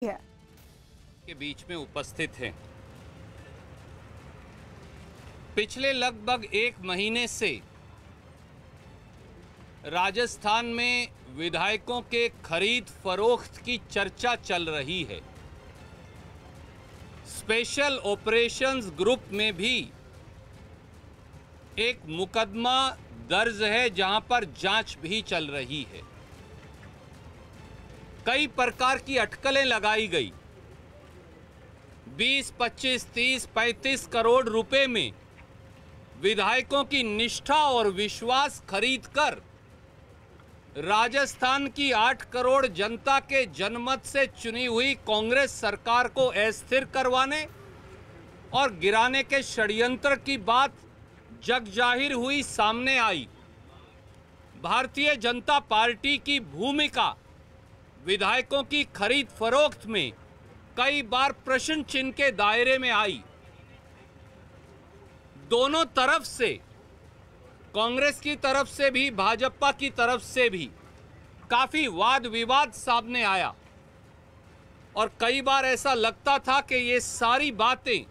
है के बीच में उपस्थित हैं। पिछले लगभग एक महीने से राजस्थान में विधायकों के खरीद फरोख्त की चर्चा चल रही है। स्पेशल ऑपरेशंस ग्रुप में भी एक मुकदमा दर्ज है, जहां पर जांच भी चल रही है। कई प्रकार की अटकलें लगाई गई। 20, 25, 30, 35 करोड़ रुपए में विधायकों की निष्ठा और विश्वास खरीदकर राजस्थान की 8 करोड़ जनता के जनमत से चुनी हुई कांग्रेस सरकार को अस्थिर करवाने और गिराने के षड्यंत्र की बात जगजाहिर हुई, सामने आई। भारतीय जनता पार्टी की भूमिका विधायकों की खरीद फरोख्त में कई बार प्रश्न चिन्ह के दायरे में आई। दोनों तरफ से, कांग्रेस की तरफ से भी भाजपा की तरफ से भी काफी वाद विवाद सामने आया और कई बार ऐसा लगता था कि ये सारी बातें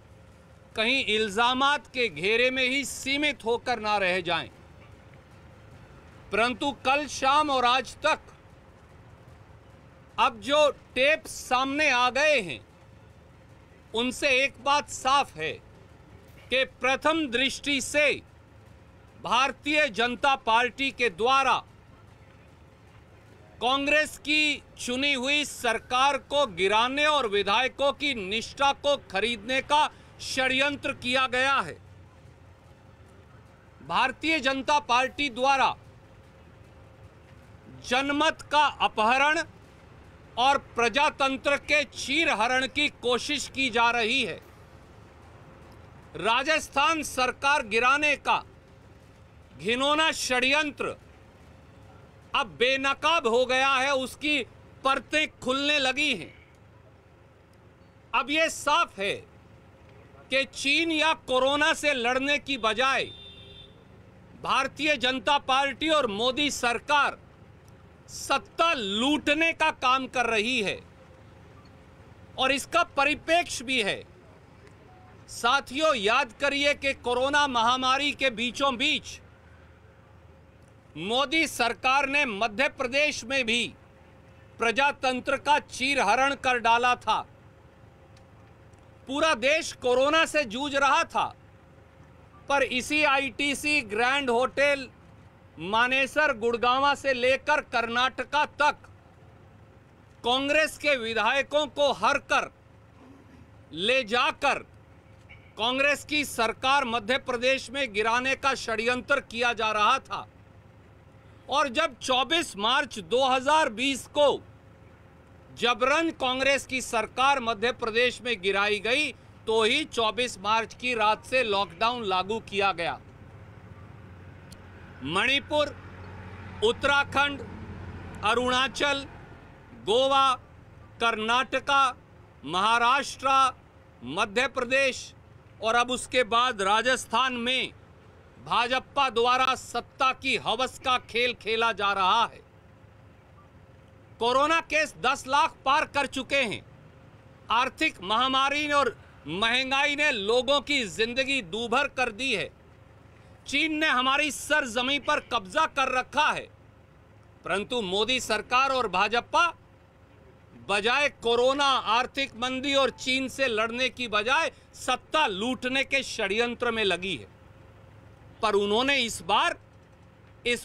कहीं इल्जामात के घेरे में ही सीमित होकर ना रह जाएं। परंतु कल शाम और आज तक अब जो टेप सामने आ गए हैं, उनसे एक बात साफ है कि प्रथम दृष्टि से भारतीय जनता पार्टी के द्वारा कांग्रेस की चुनी हुई सरकार को गिराने और विधायकों की निष्ठा को खरीदने का षड्यंत्र किया गया है। भारतीय जनता पार्टी द्वारा जनमत का अपहरण और प्रजातंत्र के चीरहरण की कोशिश की जा रही है। राजस्थान सरकार गिराने का घिनौना षड्यंत्र अब बेनकाब हो गया है, उसकी परतें खुलने लगी हैं। अब यह साफ है कि चीन या कोरोना से लड़ने की बजाय भारतीय जनता पार्टी और मोदी सरकार सत्ता लूटने का काम कर रही है और इसका परिप्रेक्ष्य भी है। साथियों, याद करिए कि कोरोना महामारी के बीचों बीच मोदी सरकार ने मध्य प्रदेश में भी प्रजातंत्र का चीरहरण कर डाला था। पूरा देश कोरोना से जूझ रहा था, पर इसी ITC, grand hotel, Manesar, Gurgaon से लेकर कर्नाटका तक कांग्रेस के विधायकों को हर कर ले जाकर कांग्रेस की सरकार मध्य प्रदेश में गिराने का षड्यंत्र किया जा रहा था। और जब 24 मार्च 2020 को जबरन कांग्रेस की सरकार मध्य प्रदेश में गिराई गई, तो ही 24 मार्च की रात से लॉकडाउन लागू किया गया। मणिपुर, उत्तराखंड, अरुणाचल, गोवा, कर्नाटका, महाराष्ट्र, मध्य प्रदेश और अब उसके बाद राजस्थान में भाजपा द्वारा सत्ता की हवस का खेल खेला जा रहा है। कोरोना केस 10 लाख पार कर चुके हैं। आर्थिक महामारी और महंगाई ने लोगों की जिंदगी दूभर कर दी है। चीन ने हमारी सरजमीं पर कब्जा कर रखा है, परंतु मोदी सरकार और भाजपा बजाय कोरोना, आर्थिक मंदी और चीन से लड़ने की बजाय सत्ता लूटने के षड्यंत्र में लगी है। पर उन्होंने इस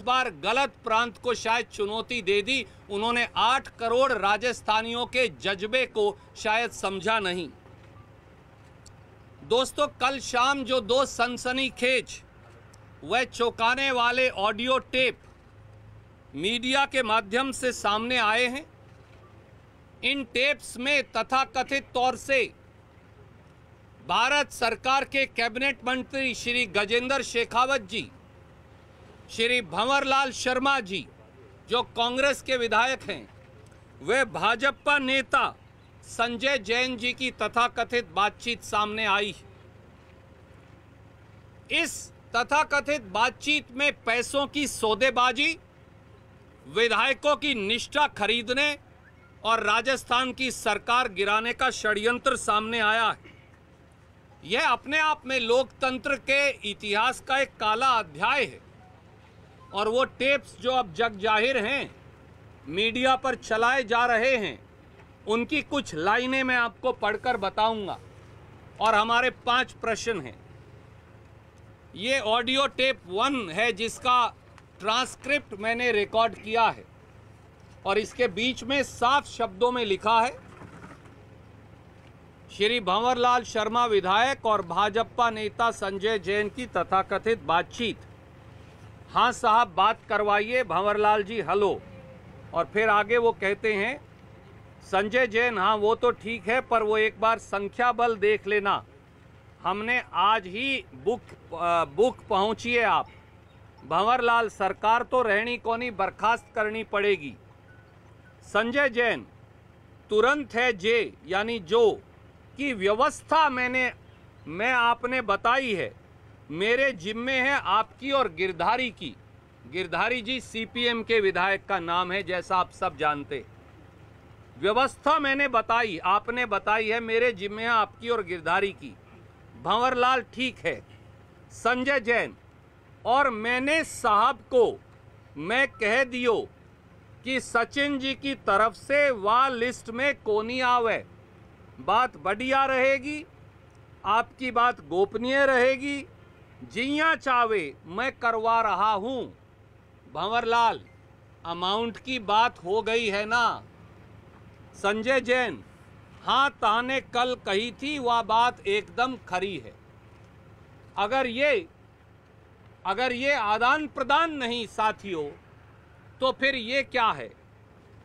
बार गलत प्रांत को शायद चुनौती दे दी। उन्होंने 8 करोड़ राजस्थानियों के जज्बे को शायद समझा नहीं। दोस्तों, कल शाम जो 2 सनसनीखेज वह चौंकाने वाले ऑडियो टेप मीडिया के माध्यम से सामने आए हैं, इन टेप्स में तथाकथित तौर से भारत सरकार के कैबिनेट मंत्री श्री गजेंद्र शेखावत जी, श्री भंवरलाल शर्मा जी जो कांग्रेस के विधायक हैं, वे भाजपा नेता संजय जैन जी की तथाकथित बातचीत सामने आई। इस तथाकथित बातचीत में पैसों की सौदेबाजी, विधायकों की निष्ठा खरीदने और राजस्थान की सरकार गिराने का षड्यंत्र सामने आया है। यह अपने आप में लोकतंत्र के इतिहास का एक काला अध्याय है और वो टेप्स जो अब जग जाहिर हैं, मीडिया पर चलाए जा रहे हैं, उनकी कुछ लाइनें मैं आपको पढ़कर बताऊंगा और हमारे 5 प्रश्न हैं। ये ऑडियो टेप 1 है जिसका ट्रांसक्रिप्ट मैंने रिकॉर्ड किया है और इसके बीच में साफ शब्दों में लिखा है, श्री भंवरलाल शर्मा विधायक और भाजपा नेता संजय जैन की तथाकथित बातचीत। हाँ साहब बात करवाइए भंवरलाल जी, हेलो। और फिर आगे वो कहते हैं, संजय जैन हाँ वो तो ठीक है पर वो एक बार संख्या बल देख लेना, हमने आज ही बुक पहुंचिए आप। भंवरलाल सरकार तो रहनी कोनी बर्खास्त करनी पड़ेगी। संजय जैन तुरंत है जे यानी जो की व्यवस्था मैं आपने बताई है, मेरे जिम्मे है आपकी और गिरधारी की। गिरधारी जी सीपीएम के विधायक का नाम है जैसा आप सब जानते। व्यवस्था मैंने बताई, आपने बताई है, मेरे जिम्मे है आपकी और गिरधारी की। भंवरलाल ठीक है। संजय जैन और मैंने साहब को मैं कह दियो कि सचिन जी की तरफ से वह लिस्ट में कोनी आवे, बात बढ़िया रहेगी, आपकी बात गोपनीय रहेगी, जिया चावे मैं करवा रहा हूं। भंवरलाल अमाउंट की बात हो गई है ना। संजय जैन हाँ ताने कल कही थी वह बात एकदम खरी है। अगर ये आदान प्रदान नहीं साथियों तो फिर ये क्या है।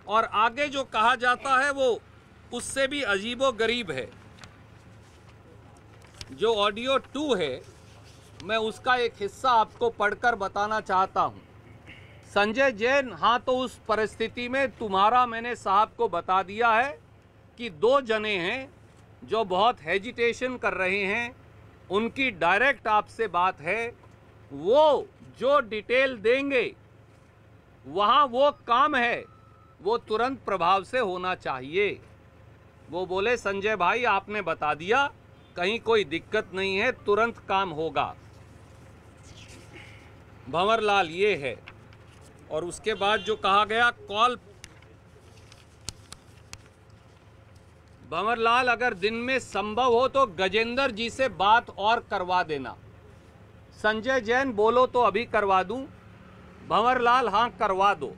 और आगे जो कहा जाता है वो उससे भी अजीबो गरीब है। जो ऑडियो 2 है मैं उसका एक हिस्सा आपको पढ़कर बताना चाहता हूं। संजय जैन हाँ तो उस परिस्थिति में तुम्हारा मैंने साहब को बता दिया है कि 2 जने हैं जो बहुत हेजिटेशन कर रहे हैं, उनकी डायरेक्ट आपसे बात है, वो जो डिटेल देंगे वहाँ वो काम है वो तुरंत प्रभाव से होना चाहिए। वो बोले संजय भाई आपने बता दिया, कहीं कोई दिक्कत नहीं है, तुरंत काम होगा। भंवरलाल ये है। और उसके बाद जो कहा गया कॉल, भंवरलाल अगर दिन में संभव हो तो गजेंद्र जी से बात और करवा देना। संजय जैन बोलो तो अभी करवा दूं। भंवरलाल हाँ करवा दो।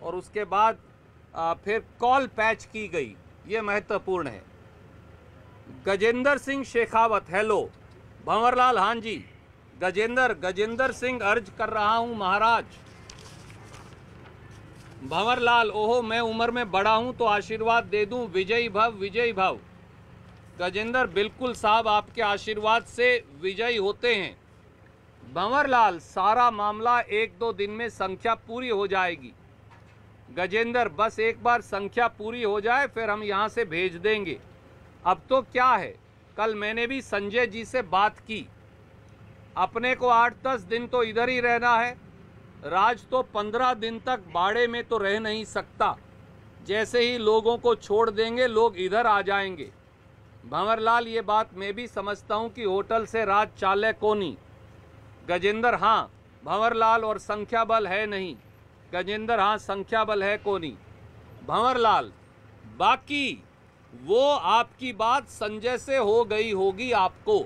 और उसके बाद फिर कॉल पैच की गई, ये महत्वपूर्ण है। गजेंद्र सिंह शेखावत हेलो। भंवरलाल हाँ जी। गजेंद्र सिंह अर्ज कर रहा हूं महाराज। भंवरलाल ओहो मैं उम्र में बड़ा हूं तो आशीर्वाद दे दूं, विजयी भव विजयी भव। गजेंद्र बिल्कुल साहब आपके आशीर्वाद से विजयी होते हैं। भंवरलाल सारा मामला 1-2 दिन में संख्या पूरी हो जाएगी। गजेंद्र बस एक बार संख्या पूरी हो जाए फिर हम यहाँ से भेज देंगे। अब तो क्या है, कल मैंने भी संजय जी से बात की, अपने को 8-10 दिन तो इधर ही रहना है। राज तो 15 दिन तक बाड़े में तो रह नहीं सकता, जैसे ही लोगों को छोड़ देंगे लोग इधर आ जाएंगे। भंवरलाल ये बात मैं भी समझता हूँ कि होटल से राज चाले कोनी। गजेंद्र हाँ भंवरलाल और संख्या बल है नहीं। गजेंद्र हाँ संख्या बल है कोनी। भंवरलाल बाकी वो आपकी बात संजय से हो गई होगी आपको।